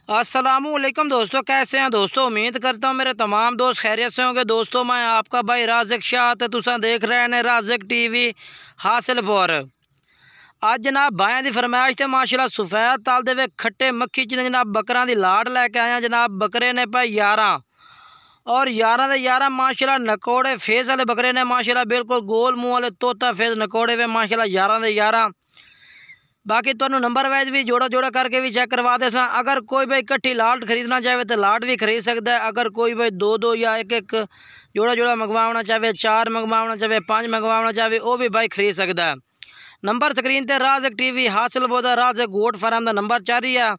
अस्सलामुअलैकुम दोस्तों, कैसे हैं दोस्तों। उम्मीद करता हूँ मेरे तमाम दोस्त खैरियत से होंगे। दोस्तों मैं आपका भाई राज़िक शाह ते तुसा देख रहे हैं राज़िक टीवी हासिलपुर। अज जनाब भाइयों की फरमाइश तो माशाल्लाह सफेद ताल दे खट्टे मक्खी च जनाब बकरा की लाड़ लैके आया। जनाब बकरे ने भाई 11 और 11 के 11 माशाल्लाह नकोड़े फेस वाले बकरे ने माशाल्लाह, बिल्कुल गोल मुँह वाले तोता फेस नकोड़े वे माशाल्लाह 11 के 11। बाकी तुहानू नंबर वाइज भी जोड़ा जोड़ा करके भी चेक करवा दे। अगर कोई भाई इकट्ठी लाट खरीदना चाहे तो लाट भी खरीद सकता है। अगर कोई भाई दो दो या एक एक जोड़ा जोड़ा मंगवाना चाहे, 4 मंगवाना चाहे, 5 मंगवाना चाहे, वो भी भाई खरीद सकता है। नंबर स्क्रीन पर राज़िक टीवी हासिलपुर दा राज़िक गोट फार्म का नंबर चल रही है।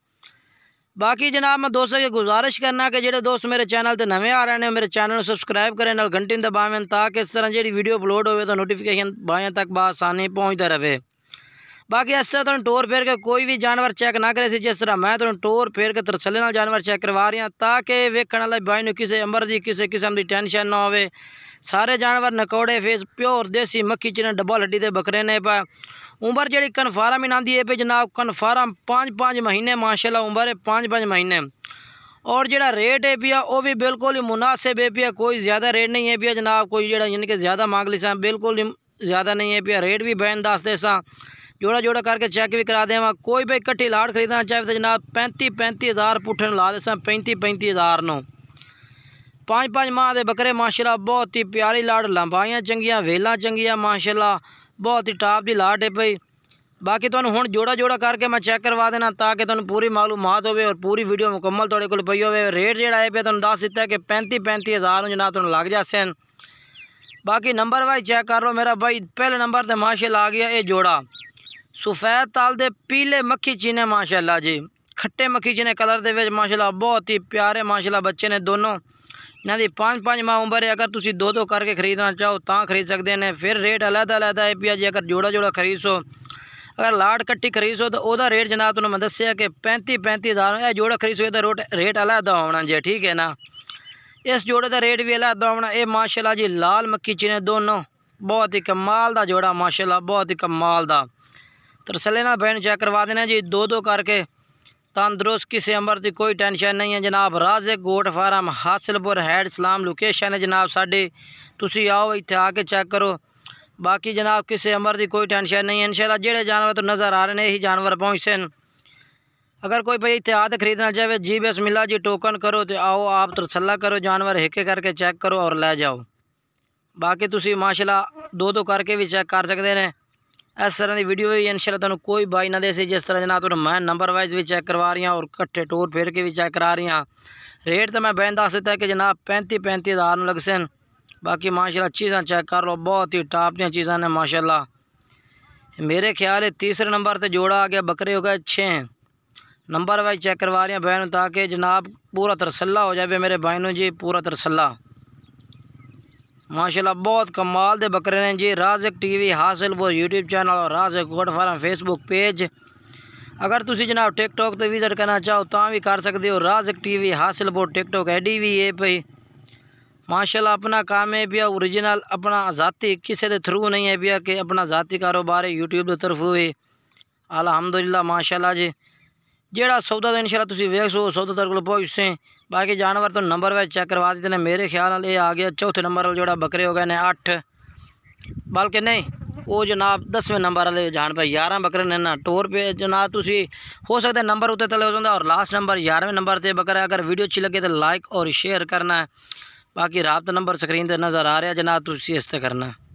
बाकी जनाब मैं दोस्तों की गुजारिश करना कि जो दोस्त मेरे चैनल पर नवे आ रहे हैं मेरे चैनल को सबसक्राइब करें, घंटी दबावें ताकि इस तरह जी वीडियो अपलोड हो तो नोटिफिकेशन भाइयों तक बआसानी पहुँचता रहे। बाकी इस तरह तुम टोर फेर के कोई भी जानवर चेक ना करे जिस तरह मैं तुम टोर फेर के तरसले नाल जानवर चेक करवा रही हूँ, ताकि वेखण वाले भाई नूं किसी अंबर की किसी किस्म की टेंशन ना हो। सारे जानवर नकोड़े फेस प्योर देसी मक्खी च डब्बल हड्डी के बकरे ने पा। उम्र जी कन्फार्म ही आती है पे जनाब, कन्फार्म 5 महीने माशाल्लाह उम्र है, 5 महीने। और जो रेट है पिया वो भी बिल्कुल ही मुनासिब है पिया, कोई ज़्यादा रेट नहीं है पिया जनाब। कोई जो यानी कि ज़्यादा मांग ली सा, बिल्कुल ही ज़्यादा नहीं है पिया। रेट भी बहन दस दे सा, जोड़ा जोड़ा करके चेक भी करा दें। कोई भाई इकट्ठी लाट खरीदना चाहे तो जनाब 35 हज़ार पुठे ला दे 35 हज़ार नो। 5 माह के बकरे माशाल्लाह, बहुत ही प्यारी लाट, लंबाइयाँ चंगियाँ, वेलां चंगियाँ माशाल्लाह, बहुत ही टॉप की लाट है भाई। बाकी तुहानू हुण जोड़ा जोड़ा करके मैं चेक करवा देना ताकि तुहानू पूरी मालूमात हो और पूरी वीडियो मुकम्मल तुहाडे कोल पई होवे। रेट जिहड़ा है पे तुहानू दस दिता है कि 35 हज़ार जनाब तुहानू लग जासे। बाकी नंबर वाइज चेक कर लो मेरा भाई। पहले नंबर पर माशाल्लाह आ गया ये जोड़ा सफेद ताल दे पीले मक्खी चीने माशाल्लाह जी, खट्टे मक्खी चीने कलर दे माशाल्लाह, बहुत ही प्यारे माशाल्लाह बच्चे ने दोनों। इन्हों की 5 माह उम्र है। अगर तुम दो करके खरीदना चाहो तो खरीद सकते हैं। फिर रेट अलग है पिया जी। अगर जोड़ा जोड़ा खरीद सो, अगर लाट कट्ठी खरीद सो तो वह रेट जनाब तुम्हें मैं दसिया कि 35 हज़ार। यह जोड़ा खरीद सो तो रेट अलग होना जी, ठीक है ना। इस जोड़े का रेट भी अलग होना। ये माशाल्लाह जी लाल मक्खी चीने दोनों, बहुत ही कमाल का जोड़ा माशाल्लाह, बहुत ही कमाल का। तरसले ना बहन चेक करवा देना जी, दो करके तंदुरुस्त, किसी अमर की कोई टेंशन नहीं है जनाब। राज़िक गोट फार्म हासिलपुर हैड सलाम लोकेशन है जनाब साडी, तुसी आओ इत्थे आके चेक करो। बाकी जनाब किसी अमर की कोई टेंशन नहीं है। इंशाल्लाह जेड़े जानवर तो नज़र आ रहे हैं यही जानवर पहुँचते हैं। अगर कोई भाई इत्थे आते खरीदना चाहे जी बिस्मिल्लाह जी टोकन करो तो आओ, आप तरसला करो, जानवर हिके करके चेक करो और लै जाओ। बाकी तुसी माशाल्लाह दो करके भी चेक कर सकते हैं। इस तरह की वीडियो भी इंशाल्लाह तुहानू कोई बाई ना दे सी, जिस तरह जनाब तुहानू मैं नंबर वाइज भी चेक करवा रही हूँ और कट्ठे टोर फेर के भी चेक करा रही हूँ। रेट तो मैं बहन दस दिता है कि जनाब 35 हज़ार लग से। बाकी माशाल्लाह चीज़ा चेक कर लो, बहुत ही टॉप दी चीज़ा ने माशाल्लाह। मेरे ख्याल है तीसरे नंबर पर जोड़ा आ गया, बकरे हो गए 6। नंबर वाइज चेक करवा रही हैं बहन ताकि जनाब पूरा तरसला हो जाए मेरे भाई जी, पूरा तरसला माशाल्लाह। बहुत कमाल दे बकरे ने जी। राज़िक टीवी हासिलपुर यूट्यूब चैनल और राज़िक गोट फार्म फेसबुक पेज। अगर तुसी जनाब टिकटॉक तो विजिट करना चाहो तो भी कर सकते हो। राज़िक टीवी हासिलपुर टिकटॉक आईडी भी है भाई माशाल्लाह। अपना काम है पिया ओरिजिनल, अपना ज़ाती, किसी के थ्रू नहीं है पिया कि अपना ज़ाती कारोबार है यूट्यूब की तरफ हुए। अलहमदुलिल्लाह माशाल्लाह जी। जेड़ा सौदा तो इंशाल्लाह तुसी वेख सो सौदा तेरे को पहुँच से। बाकी जानवर तो नंबर वाइज चेक करवा देते हैं। मेरे ख्याल नाल ये आ गया चौथे नंबर वाले जोड़ा बकरे हो गए ने 8, बल्कि नहीं वो जनाब 10वें नंबर वाले जान पे 11 बकरे ने ना। टोर पे जनाब तुसी हो सकता है नंबर उत्ते तले हो जाता और लास्ट नंबर 11वें नंबर पर बकरा। अगर वीडियो अच्छी लगे तो लाइक और शेयर करना है। बाकी राब्ता नंबर स्क्रीन पर नज़र आ रहा है जनाब, तुसी इस करना है।